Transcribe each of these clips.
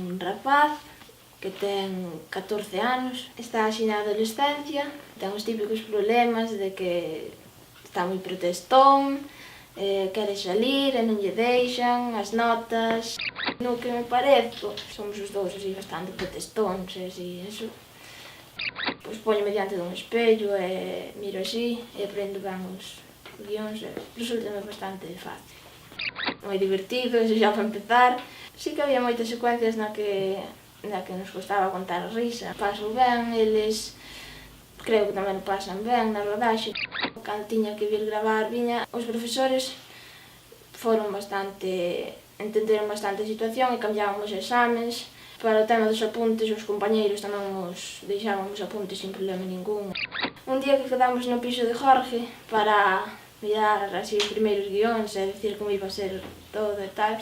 un rapaz que ten 14 anos, está así na adolescencia, ten os típicos problemas de que está moi protestón, quere salir e non lle deixan, as notas. No que me parezo, somos os dous así bastante protestóns e así, eso. Pois poñome diante dun espello e miro así e aprendo ben os guións e resultame bastante fácil. Moi divertido, eso xa para empezar. Sí que había moitas secuencias na que nos costaba contar risa. Paso ben, eles creo que tamén o pasan ben na rodaxe. Cando tiña que vir gravar viña, os profesores entenderon bastante a situación e cambiaban os exames. Para o tema dos apuntes, os compañeiros tamén nos deixaban os apuntes sin problema ningún. Un día que quedamos no piso de Jorge para mirar así os primeiros guións e dicir como iba a ser todo e tal,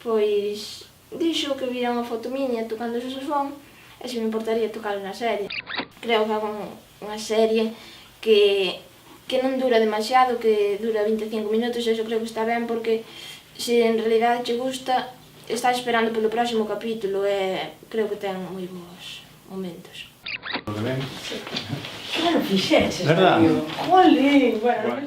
pois dixo que vira unha foto miña tocando o saxofón e se me importaría tocar na serie. Creo que é unha serie que non dura demasiado, que dura 25 minutos, e iso creo que está ben porque se en realidade che gusta, estás esperando polo próximo capítulo e creo que ten moi bons momentos. Todo ben? Sí. Claro, fixeches, Verdad? Jolín, bueno,